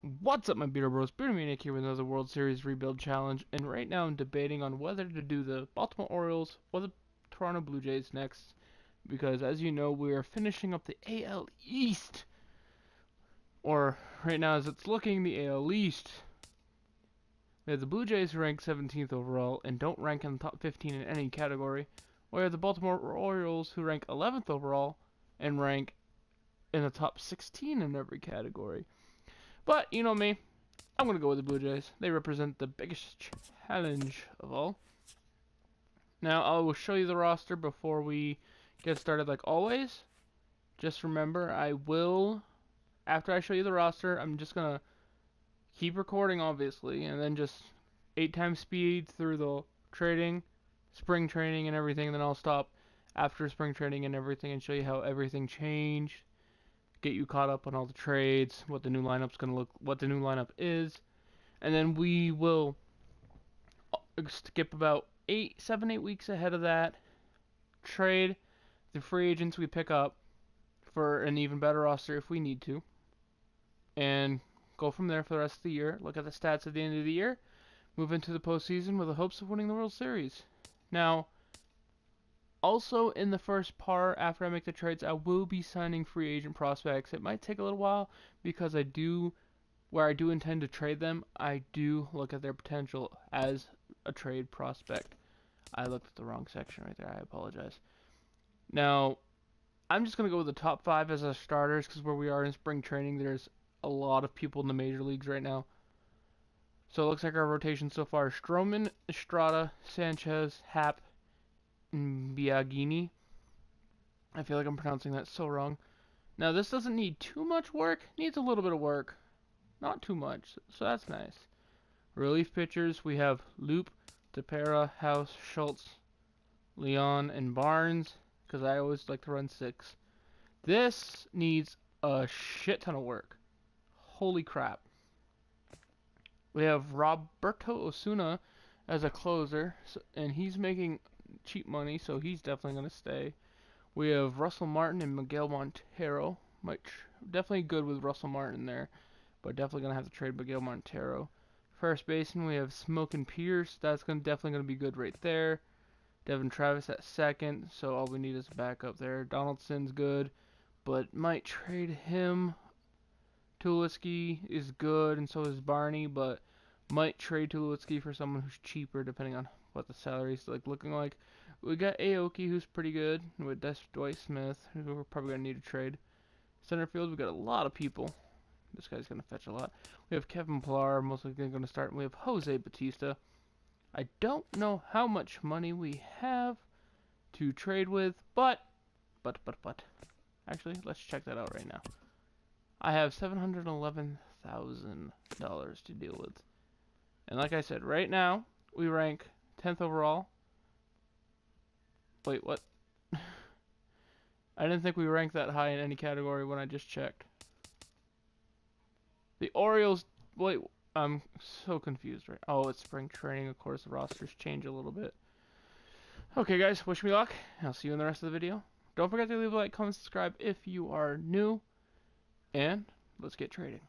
What's up, my Beater Bros? Maine-iac here with another World Series rebuild challenge, and right now I'm debating on whether to do the Baltimore Orioles or the Toronto Blue Jays next, because as you know, we are finishing up the AL East, or right now as it's looking, the AL East. We have the Blue Jays who rank 17th overall and don't rank in the top 15 in any category, where the Baltimore Orioles who rank 11th overall and rank in the top 16 in every category. But you know me, I'm going to go with the Blue Jays. They represent the biggest challenge of all. Now, I will show you the roster before we get started like always. Just remember, after I show you the roster, I'm just going to keep recording, obviously, and then just 8 times speed through the spring training and everything, and then I'll stop after spring training and everything and show you how everything changed. Get you caught up on all the trades, what the new lineup is. And then we will skip about 7-8 weeks ahead of that, trade the free agents we pick up for an even better roster if we need to, and go from there for the rest of the year. Look at the stats at the end of the year, move into the postseason with the hopes of winning the World Series. Now, also in the first part, after I make the trades, I will be signing free agent prospects. It might take a little while because where I do intend to trade them, I do look at their potential as a trade prospect. I looked at the wrong section right there. I apologize. Now, I'm just going to go with the top 5 as our starters because where we are in spring training, there's a lot of people in the major leagues right now. So it looks like our rotation so far is Stroman, Estrada, Sanchez, Happ, and Biagini. I feel like I'm pronouncing that so wrong. Now, this doesn't need too much work. It needs a little bit of work. Not too much, so that's nice. Relief pitchers, we have Loop, Tepera, House, Schultz, Leon, and Barnes, because I always like to run 6. This needs a shit ton of work. Holy crap. We have Roberto Osuna as a closer, and he's making cheap money, so he's definitely going to stay. We have Russell Martin and Miguel Montero. Definitely good with Russell Martin there, but definitely going to have to trade Miguel Montero. First baseman, we have Smokin' Pierce. That's definitely going to be good right there. Devin Travis at second, so all we need is a backup there. Donaldson's good, but might trade him. Tulowitzki is good, and so is Barney, but might trade Tulowitzki for someone who's cheaper, depending on what the salary's looking like. We got Aoki, who's pretty good, with Dwight Smith, who we're probably going to need to trade. Center field, we got a lot of people. This guy's going to fetch a lot. We have Kevin Pillar, most likely going to start, and we have Jose Batista. I don't know how much money we have to trade with, but. Actually, let's check that out right now. I have $711,000 to deal with. And like I said, right now, we rank 10th overall. Wait, what? I didn't think we ranked that high in any category when I just checked. The Orioles, wait, I'm so confused right. Oh, it's spring training, of course, the rosters change a little bit. Okay, guys, wish me luck. I'll see you in the rest of the video. Don't forget to leave a like, comment, subscribe if you are new. And let's get trading.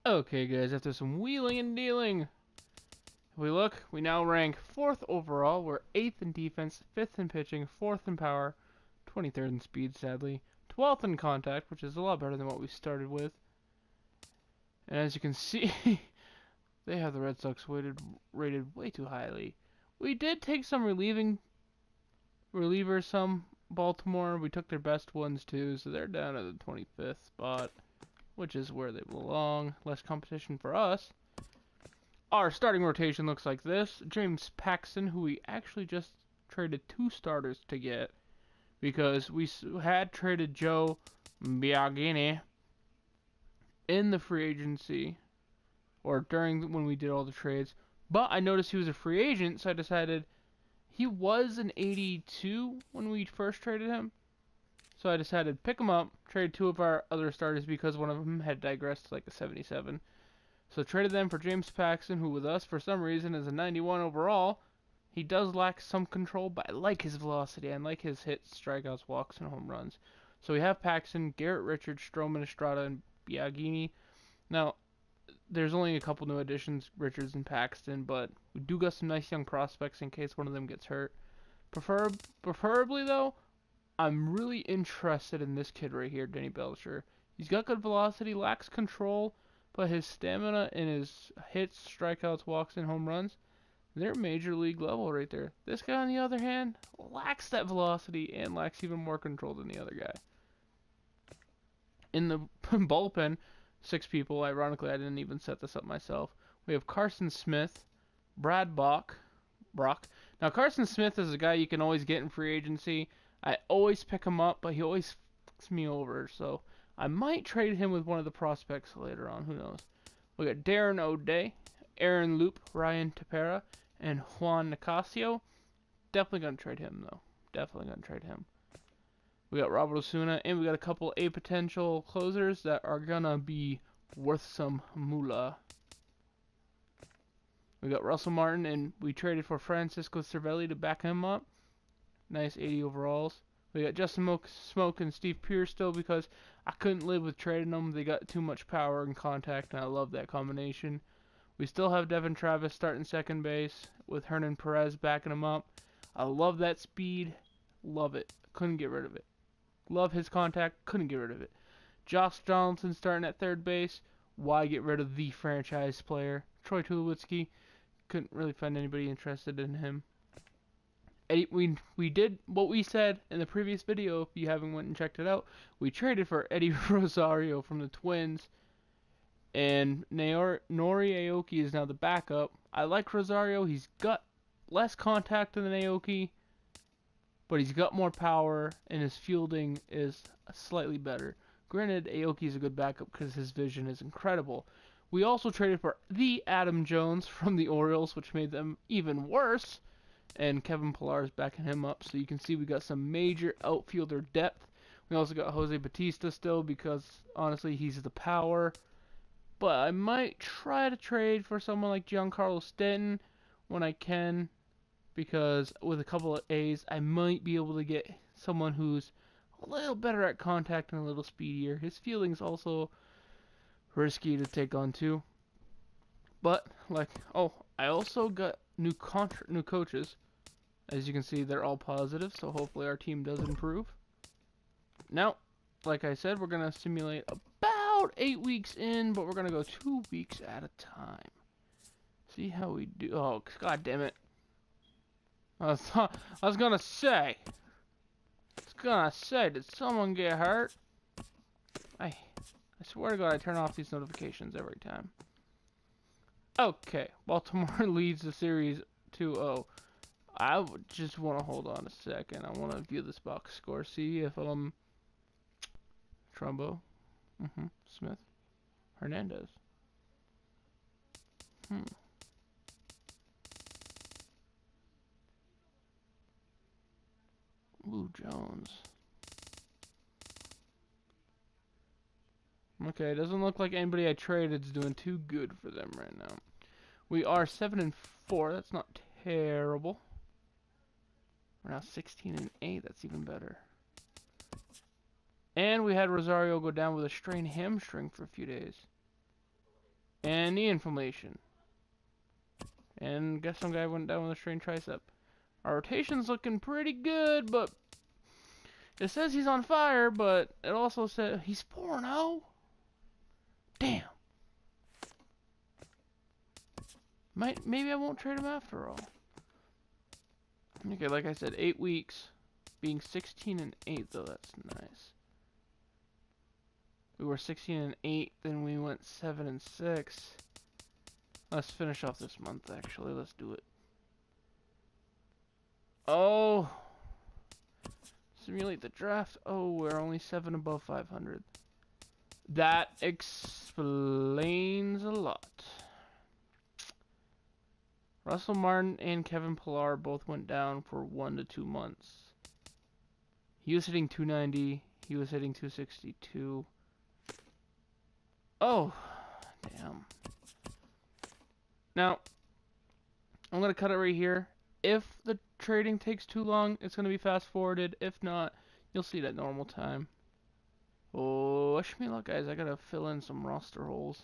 Okay, guys, after some wheeling and dealing, if we look, we now rank 4th overall. We're 8th in defense, 5th in pitching, 4th in power, 23rd in speed, sadly, 12th in contact, which is a lot better than what we started with. And as you can see, they have the Red Sox rated way too highly. We did take some relievers, some Baltimore. We took their best ones too, so they're down at the 25th spot, which is where they belong. Less competition for us. Our starting rotation looks like this. James Paxton, who we actually just traded 2 starters to get, because we had traded Joe Biagini in the free agency, or during when we did all the trades. But I noticed he was a free agent, so I decided he was an 82 when we first traded him. So I decided to pick him up, trade 2 of our other starters because one of them had digressed to like a 77. So traded them for James Paxton, who with us for some reason is a 91 overall. He does lack some control, but I like his velocity. I like his hits, strikeouts, walks, and home runs. So we have Paxton, Garrett Richards, Stroman, Estrada, and Biagini. Now, there's only a couple new additions, Richards and Paxton, but we do got some nice young prospects in case one of them gets hurt. Preferably, though, I'm really interested in this kid right here, Denny Belcher. He's got good velocity, lacks control, but his stamina and his hits, strikeouts, walks, and home runs, they're major league level right there. This guy, on the other hand, lacks that velocity and lacks even more control than the other guy. In the bullpen, 6 people. Ironically, I didn't even set this up myself. We have Carson Smith, Brad Brock. Now, Carson Smith is a guy you can always get in free agency. I always pick him up, but he always fucks me over. So I might trade him with one of the prospects later on. Who knows? We got Darren O'Day, Aaron Loop, Ryan Tepera, and Juan Nicasio. Definitely gonna trade him though. Definitely gonna trade him. We got Robert Osuna, and we got a couple A potential closers that are gonna be worth some moolah. We got Russell Martin, and we traded for Francisco Cervelli to back him up. Nice 80 overalls. We got Justin Smoke and Steve Pierce still because I couldn't live with trading them. They got too much power and contact, and I love that combination. We still have Devin Travis starting second base with Hernan Perez backing him up. I love that speed. Love it. Couldn't get rid of it. Love his contact. Couldn't get rid of it. Josh Donaldson starting at third base. Why get rid of the franchise player? Troy Tulowitzki. Couldn't really find anybody interested in him. We did what we said in the previous video. If you haven't went and checked it out, we traded for Eddie Rosario from the Twins, and Nori Aoki is now the backup. I like Rosario. He's got less contact than Aoki, but he's got more power, and his fielding is slightly better. Granted, Aoki is a good backup because his vision is incredible. We also traded for the Adam Jones from the Orioles, which made them even worse. And Kevin Pillar is backing him up, so you can see we got some major outfielder depth. We also got Jose Batista still because, honestly, he's the power. But I might try to trade for someone like Giancarlo Stanton when I can, because with a couple of A's, I might be able to get someone who's a little better at contact and a little speedier. His fielding's also risky to take on too. But I also got new coaches. As you can see, they're all positive, so hopefully our team does improve. Now, like I said, we're gonna simulate about 8 weeks in, but we're gonna go 2 weeks at a time. See how we do. Oh, god damn it! I was gonna say, did someone get hurt? I swear to God, I turn off these notifications every time. Okay, Baltimore leads the series 2-0. I would just want to hold on a second. I want to view this box score. See if Trumbo, Smith, Hernandez. Ooh, Jones. Okay, doesn't look like anybody I traded is doing too good for them right now. We are 7-4. That's not terrible. We're now 16-8. That's even better. And we had Rosario go down with a strained hamstring for a few days. and knee inflammation. And guess some guy went down with a strained tricep. Our rotation's looking pretty good, but it says he's on fire, but it also said he's 4-0. Damn. Maybe I won't trade him after all. Okay, like I said, 8 weeks. Being 16-8 though, that's nice. We were 16-8, then we went 7-6. Let's finish off this month, actually. Let's do it. Oh! Simulate the draft. Oh, we're only 7 above 500. That explains a lot. Russell Martin and Kevin Pillar both went down for 1 to 2 months. He was hitting 290. He was hitting 262. Oh, damn. Now, I'm going to cut it right here. If the trading takes too long, it's going to be fast forwarded. If not, you'll see it at normal time. Oh, wish me luck, guys. I got to fill in some roster holes.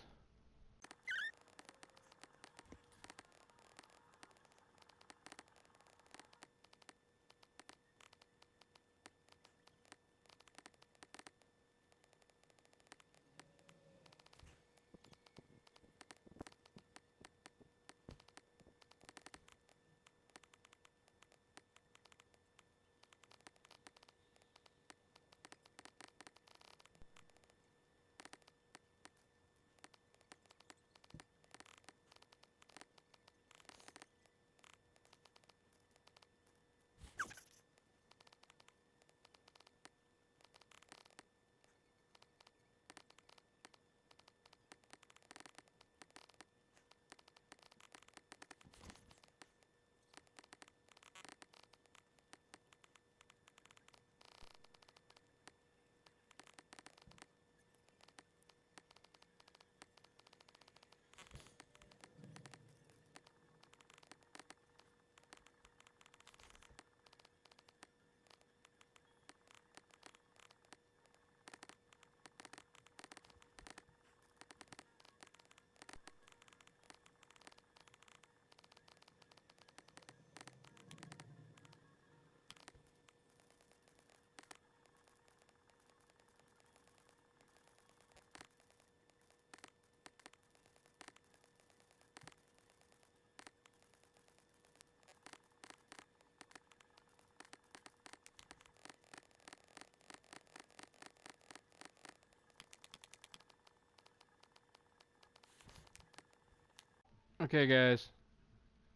Okay, guys.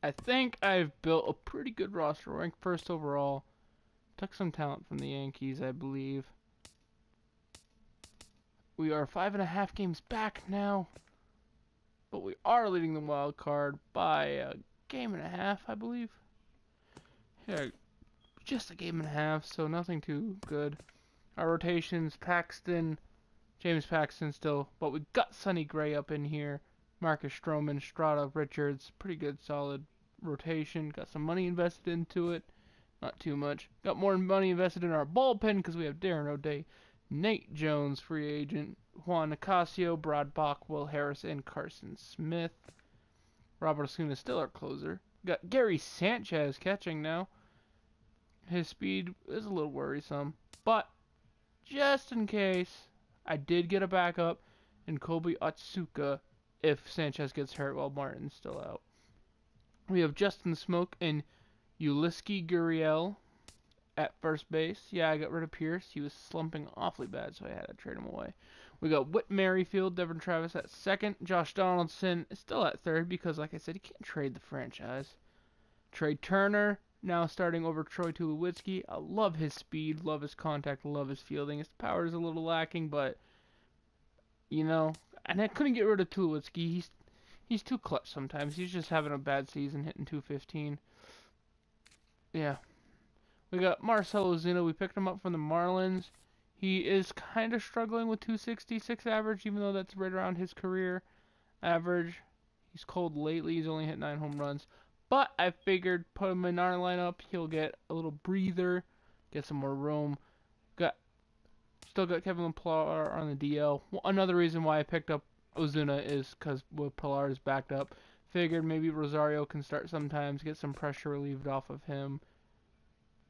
I think I've built a pretty good roster. Ranked first overall. Took some talent from the Yankees, I believe. We are 5.5 games back now. But we are leading the wild card by a game and a half, I believe. Yeah, just a game and a half, so nothing too good. Our rotations, Paxton, James Paxton still, but we got Sonny Gray up in here. Marcus Stroman, Strata, Richards, pretty good, solid rotation. Got some money invested into it, not too much. Got more money invested in our bullpen because we have Darren O'Day, Nate Jones, free agent, Juan Nicasio, Brad Bach, Will Harris, and Carson Smith. Robert Osuna is still our closer. Got Gary Sanchez catching now. His speed is a little worrisome, but just in case, I did get a backup in Kobe Otsuka if Sanchez gets hurt while Martin's still out. We have Justin Smoke and Uliski Gurriel at first base. Yeah, I got rid of Pierce. He was slumping awfully bad, so I had to trade him away. We got Whit Merrifield, Devin Travis at second. Josh Donaldson is still at third because, like I said, you can't trade the franchise. Trey Turner now starting over Troy Tulowitzki. I love his speed, love his contact, love his fielding. His power is a little lacking, but, you know, and I couldn't get rid of Tulowitzki. He's too clutch sometimes. He's just having a bad season, hitting 215. Yeah. We got Marcell Ozuna. We picked him up from the Marlins. He is kind of struggling with 266 average, even though that's right around his career average. He's cold lately. He's only hit 9 home runs. But I figured put him in our lineup. He'll get a little breather, get some more room. Still got Kevin Pillar on the DL. Another reason why I picked up Ozuna is because Pilar is backed up. Figured maybe Rosario can start sometimes, get some pressure relieved off of him.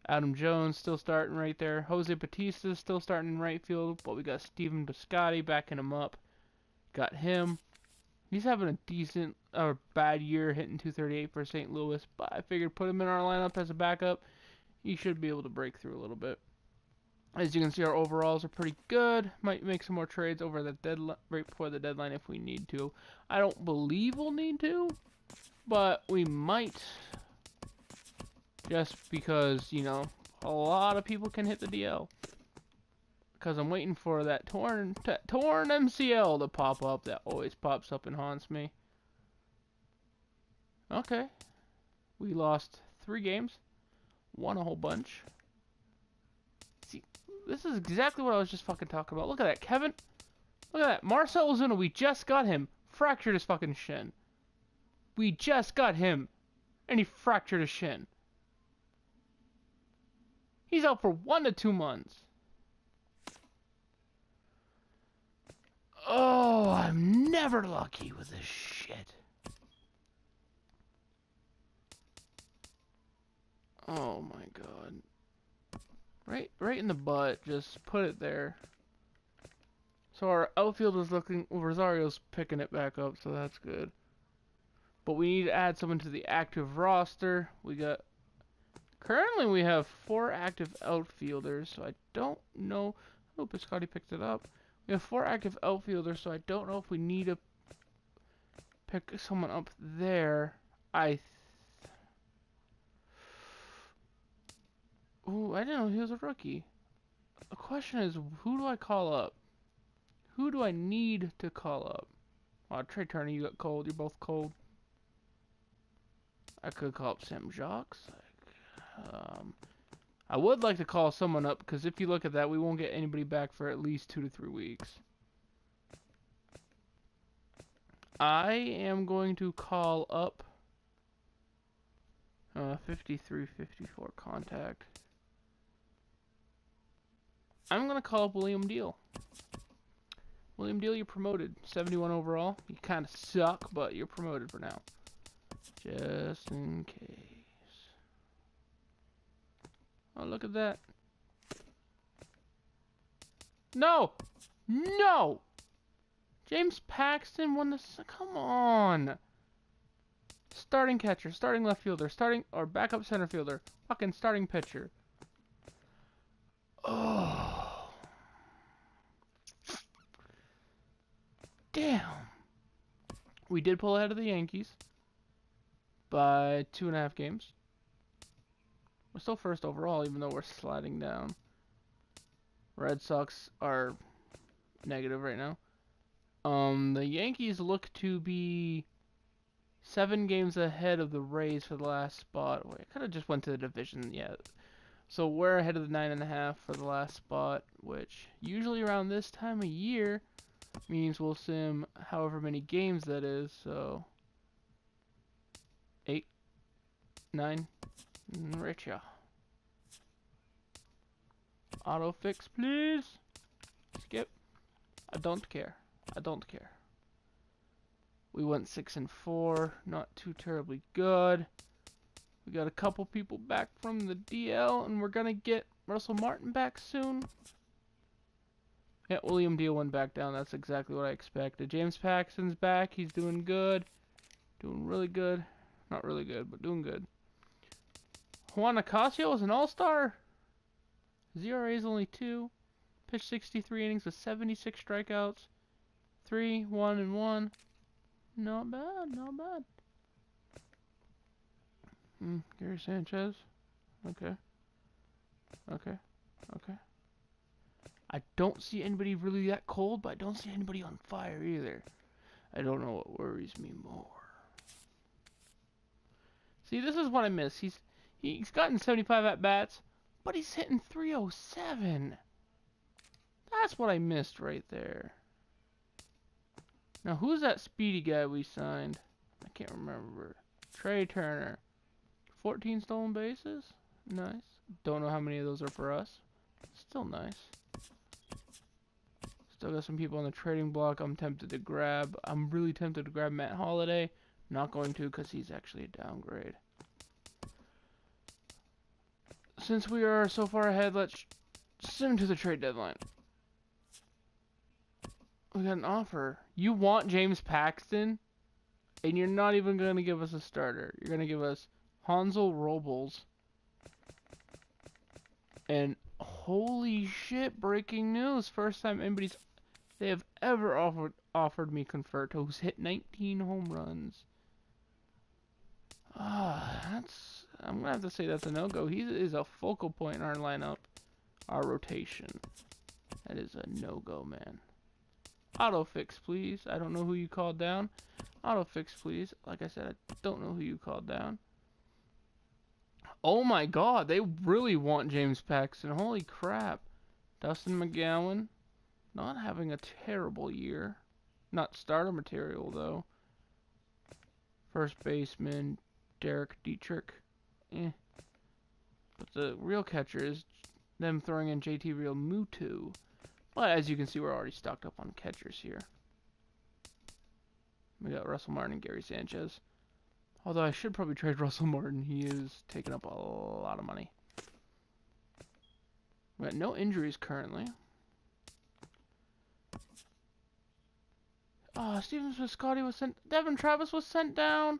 Adam Jones still starting right there. Jose Batista still starting in right field, but we got Steven Biscotti backing him up. Got him. He's having a decent or bad year, hitting 238 for St. Louis, but I figured put him in our lineup as a backup. He should be able to break through a little bit. As you can see, our overalls are pretty good. Might make some more trades over the deadline, right before the deadline if we need to. I don't believe we'll need to, but we might. Just because, you know, a lot of people can hit the DL. Because I'm waiting for that torn MCL to pop up. That always pops up and haunts me. Okay. We lost 3 games. Won a whole bunch. See, this is exactly what I was just fucking talking about. Look at that, Kevin. Look at that. Marcell Ozuna, we just got him. Fractured his fucking shin. We just got him. And he fractured his shin. He's out for 1 to 2 months. Oh, I'm never lucky with this shit. Oh my god. Right in the butt. Just put it there. So our outfield is looking. Rosario's picking it back up, so that's good. But we need to add someone to the active roster. Currently we have 4 active outfielders, so I don't know. Oh, Piscotti picked it up. We have 4 active outfielders, so I don't know if we need to pick someone up there. Ooh, I didn't know he was a rookie. The question is, who do I call up? Who do I need to call up? Oh, Trey Turner, you got cold. You're both cold. I could call up Sam Jacques. I would like to call someone up, because if you look at that, we won't get anybody back for at least 2 to 3 weeks. I am going to call up 53, 54 contact. I'm going to call up William Deal. William Deal, you're promoted. 71 overall. You kind of suck, but you're promoted for now. Just in case. Oh, look at that. No! No! James Paxton won this. Come on. Starting catcher, starting left fielder, or backup center fielder. Fucking starting pitcher. Oh. Damn. We did pull ahead of the Yankees by 2.5 games. We're still first overall, even though we're sliding down. Red Sox are negative right now. The Yankees look to be 7 games ahead of the Rays for the last spot. Wait, I kind of just went to the division, yeah. So we're ahead of the 9.5 for the last spot, which usually around this time of year means we'll sim however many games that is. So 8, 9, Richa. Auto fix, please. Skip. I don't care. I don't care. We went 6-4, not too terribly good. We got a couple people back from the DL, and we're gonna get Russell Martin back soon. Yeah, William Deal went back down. That's exactly what I expected. James Paxton's back. He's doing good. Doing really good. Not really good, but doing good. Juan Nicasio is an all-star. ZRA is only 2. Pitched 63 innings with 76 strikeouts. 3, 1, and 1. Not bad, not bad. Gary Sanchez. Okay. Okay. Okay. I don't see anybody really that cold, but I don't see anybody on fire either. I don't know what worries me more. See, this is what I miss. He's gotten 75 at-bats, but he's hitting 307. That's what I missed right there. Now, who's that speedy guy we signed? I can't remember. Trey Turner. 14 stolen bases? Nice. Don't know how many of those are for us. Still nice. Still got some people on the trading block I'm really tempted to grab Matt Holiday. Not going to because he's actually a downgrade. Since we are so far ahead, let's sim to the trade deadline. We got an offer. You want James Paxton? And you're not even going to give us a starter. You're going to give us Hansel Robles. And holy shit, breaking news. First time they have ever offered me Conforto, who's hit 19 home runs. I'm going to have to say that's a no-go. He is a focal point in our lineup. Our rotation. That is a no-go, man. Auto fix, please. I don't know who you called down. Auto fix, please. Like I said, I don't know who you called down. Oh my god, they really want James Paxton. Holy crap. Dustin McGowan, not having a terrible year. Not starter material, though. First baseman, Derek Dietrich. But the real catcher is them throwing in JT Real Mutu. But as you can see, we're already stocked up on catchers here. We got Russell Martin and Gary Sanchez. Although I should probably trade Russell Martin. He is taking up a lot of money. We got no injuries currently. Steven Piscotty was sent. Devin Travis was sent down.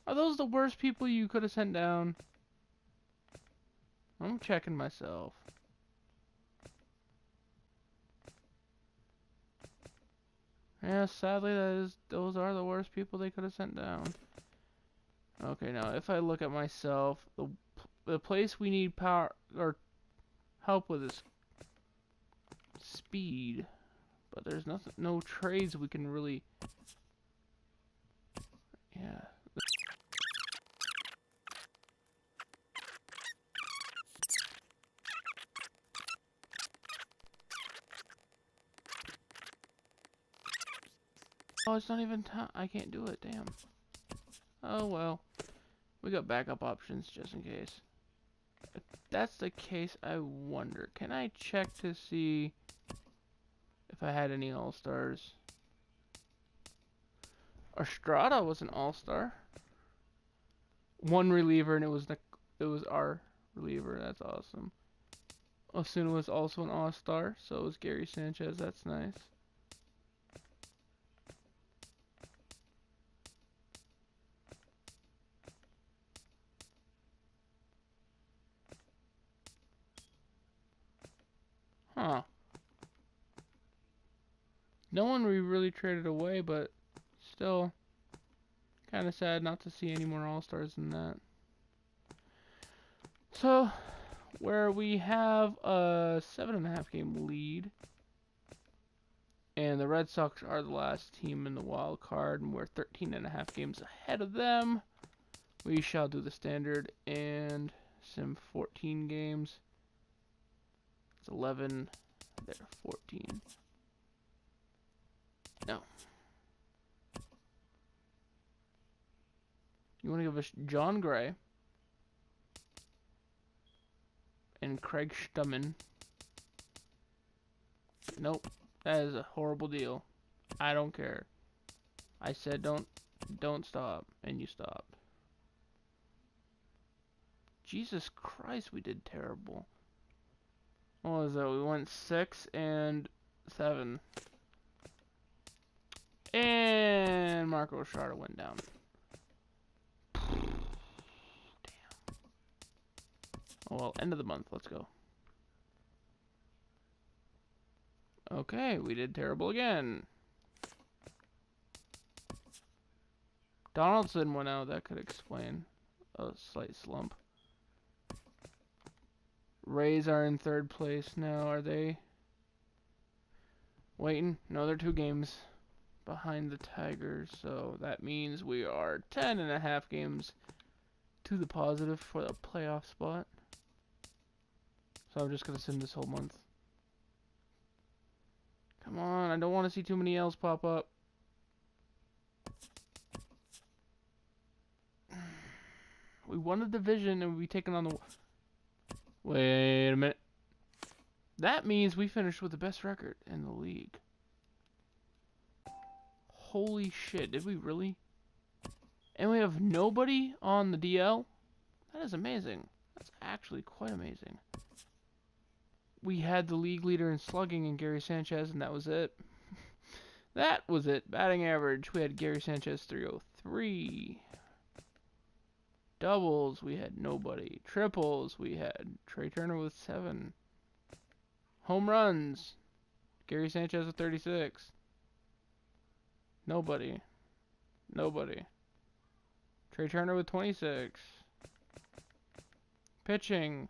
Are those the worst people you could have sent down? I'm checking myself. Yeah, sadly, those are the worst people they could have sent down. Okay, now if I look at myself, the place we need power or help with is speed, but there's no trades we can really. Yeah. Oh, it's not even time. I can't do it. Damn. Oh well. We got backup options just in case. If that's the case, I wonder. Can I check to see if I had any all-stars? Estrada was an all-star. One reliever, and it was our reliever. That's awesome. Osuna was also an all-star. So was Gary Sanchez. That's nice. Huh. No one we really traded away, but still kind of sad not to see any more all-stars than that. So, where we have a 7.5 game lead, and the Red Sox are the last team in the wild card, and we're 13.5 games ahead of them, we shall do the standard and sim 14 games. It's 11, there, 14. No. You want to give us John Gray and Craig Stumman. Nope, that is a horrible deal. I don't care. I said don't stop, and you stopped. Jesus Christ, we did terrible. What was that? We went 6 and 7. And Marco Estrada went down. Damn. Oh well, end of the month. Let's go. Okay, we did terrible again. Donaldson went out. That could explain a slight slump. Rays are in 3rd place now. Are they waiting? No, they're 2 games behind the Tigers. So that means we are 10.5 games to the positive for the playoff spot. So I'm just going to sim this whole month. Come on, I don't want to see too many L's pop up. We won the division and we'll be taking on the... Wait a minute. That means we finished with the best record in the league. Holy shit, did we really? And we have nobody on the DL? That is amazing. That's actually quite amazing. We had the league leader in slugging in Gary Sanchez, and that was it. That was it. Batting average, we had Gary Sanchez 303. Doubles, we had nobody. Triples, we had Trey Turner with 7. Home runs, Gary Sanchez with 36. Nobody. Nobody. Trey Turner with 26. Pitching,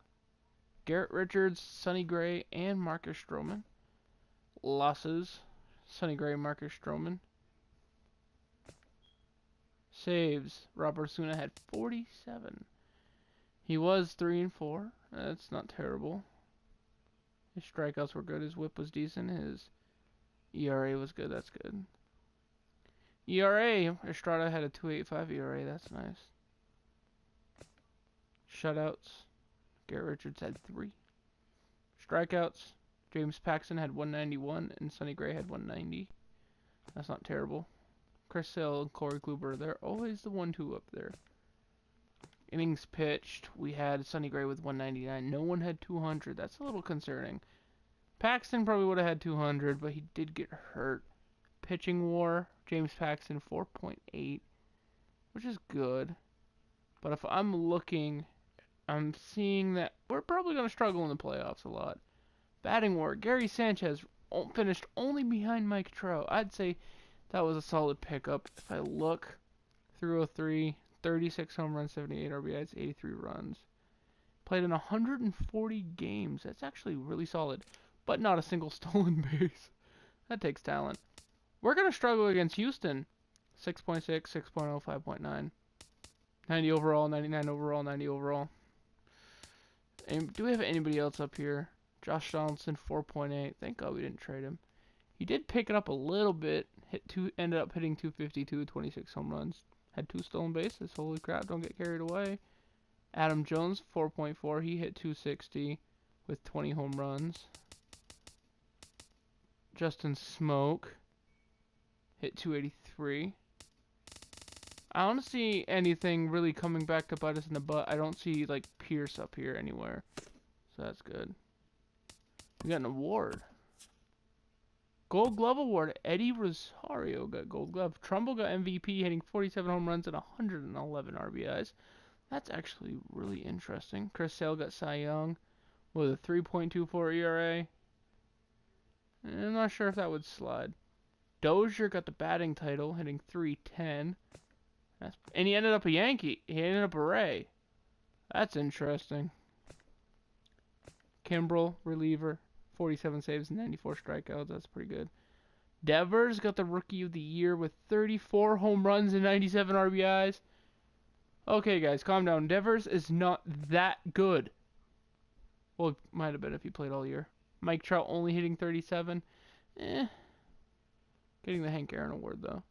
Garrett Richards, Sonny Gray, and Marcus Stroman. Losses, Sonny Gray, Marcus Stroman. Saves, Robert Osuna had 47. He was 3-4. That's not terrible. His strikeouts were good. His whip was decent. His ERA was good. That's good. ERA, Estrada had a 2.85 ERA. That's nice. Shutouts, Garrett Richards had 3. Strikeouts, James Paxton had 191 and Sonny Gray had 190. That's not terrible. Chris Sale and Corey Kluber, they're always the 1-2 up there. Innings pitched, we had Sonny Gray with 199. No one had 200. That's a little concerning. Paxton probably would have had 200, but he did get hurt. Pitching WAR, James Paxton 4.8, which is good. But if I'm looking, I'm seeing that we're probably going to struggle in the playoffs a lot. Batting WAR, Gary Sanchez finished only behind Mike Trout. I'd say that was a solid pickup. If I look, 303, 36 home runs, 78 RBIs, 83 runs. Played in 140 games. That's actually really solid. But not a single stolen base. That takes talent. We're going to struggle against Houston. 6.6, 6.0, 5.9. 90 overall, 99 overall, 90 overall. And do we have anybody else up here? Josh Donaldson, 4.8. Thank God we didn't trade him. He did pick it up a little bit. Ended up hitting 252, 26 home runs. Had 2 stolen bases. Holy crap, don't get carried away. Adam Jones, 4.4. He hit 260 with 20 home runs. Justin Smoke hit 283. I don't see anything really coming back to bite us in the butt. I don't see, like, Pierce up here anywhere. So that's good. We got an award. Gold Glove Award. Eddie Rosario got Gold Glove. Trumbull got MVP, hitting 47 home runs and 111 RBIs. That's actually really interesting. Chris Sale got Cy Young with a 3.24 ERA. I'm not sure if that would slide. Dozier got the batting title, hitting 310. And he ended up a Yankee. He ended up a Ray. That's interesting. Kimbrel, reliever, 47 saves and 94 strikeouts. That's pretty good. Devers got the Rookie of the Year with 34 home runs and 97 RBIs. Okay, guys, calm down. Devers is not that good. Well, it might have been if he played all year. Mike Trout only hitting 37. Getting the Hank Aaron Award, though.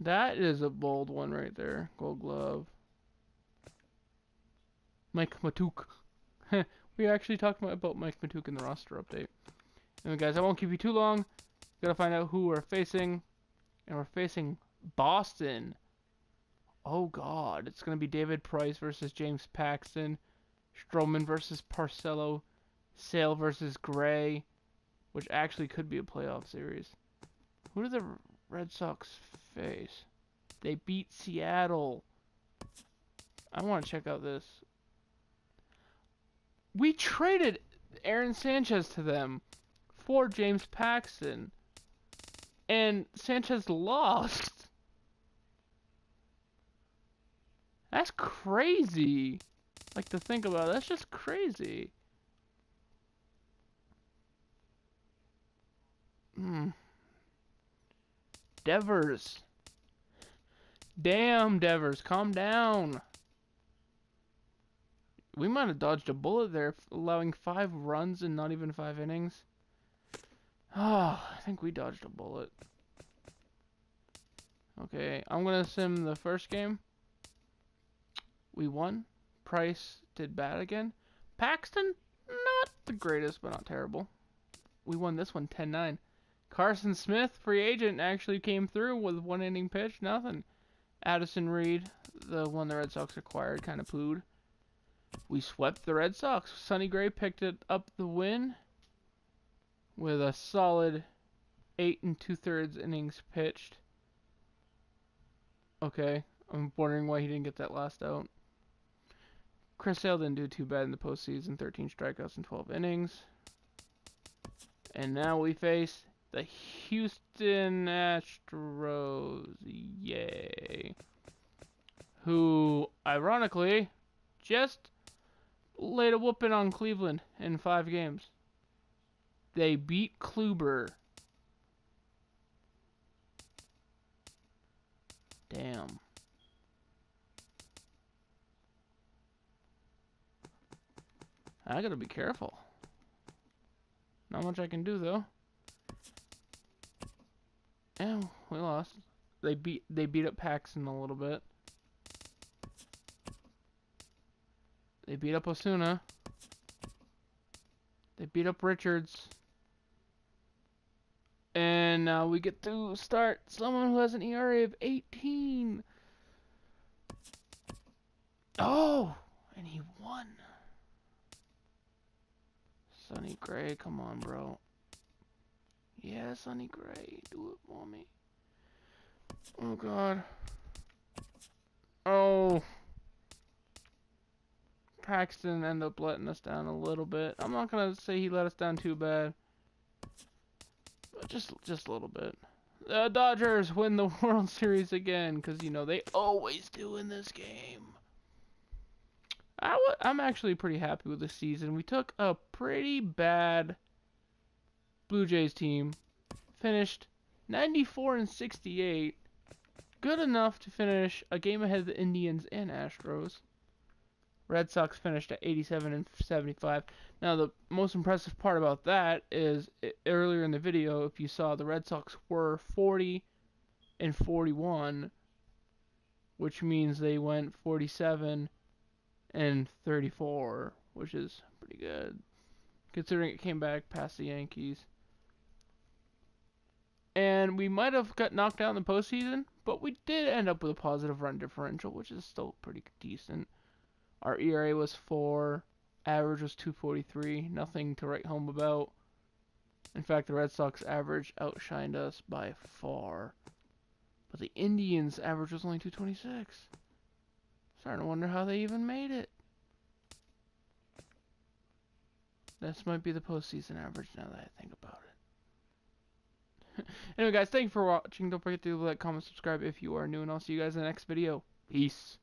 That is a bold one right there. Gold Glove. Mike Matuk. We actually talked about Mike Matuk in the roster update. Anyway, guys, I won't keep you too long. Gotta find out who we're facing. And we're facing Boston. Oh, God. It's going to be David Price versus James Paxton. Stroman versus Parcello. Sale versus Gray. Which actually could be a playoff series. Who do the Red Sox face? They beat Seattle. I want to check out this. We traded Aaron Sanchez to them for James Paxton. And Sanchez lost. That's crazy. Like, to think about it, that's just crazy. Devers. Damn, Devers, calm down. We might have dodged a bullet there, allowing 5 runs in not even 5 innings. Oh, I think we dodged a bullet. Okay, I'm going to sim the first game. we won. Price did bad again. Paxton, not the greatest, but not terrible. We won this one 10-9. Carson Smith, free agent, actually came through with 1 inning pitch, nothing. Addison Reed, the one the Red Sox acquired, kind of pooed. We swept the Red Sox. Sonny Gray picked it up the win with a solid 8 2/3 innings pitched. Okay, I'm wondering why he didn't get that last out. Chris Sale didn't do too bad in the postseason, 13 strikeouts in 12 innings. And now we face the Houston Astros, yay, who, ironically, just laid a whooping on Cleveland in 5 games. They beat Kluber. Damn. I gotta be careful. Not much I can do though. Yeah, we lost. They beat up Paxton a little bit. They beat up Osuna. They beat up Richards. And now we get to start someone who has an ERA of 18. Oh, and he won. Sonny Gray, come on, bro. Yeah, Sonny Gray, do it for me. Oh, God. Oh. Paxton ended up letting us down a little bit. I'm not going to say he let us down too bad. But just a little bit. The Dodgers win the World Series again, because, you know, they always do in this game. I'm actually pretty happy with this season. We took a pretty bad Blue Jays team, finished 94-68, good enough to finish a game ahead of the Indians and Astros. Red Sox finished at 87-75. Now, the most impressive part about that is earlier in the video, if you saw, the Red Sox were 40-41, which means they went 47-34, which is pretty good, considering it came back past the Yankees. And we might have got knocked out in the postseason, but we did end up with a positive run differential, which is still pretty decent. Our ERA was 4, average was 2.43, nothing to write home about. In fact, the Red Sox average outshined us by far. But the Indians average was only 2.26. Starting to wonder how they even made it. This might be the postseason average now that I think about it. Anyway, guys, thank you for watching. Don't forget to like, comment, subscribe if you are new, and I'll see you guys in the next video. Peace.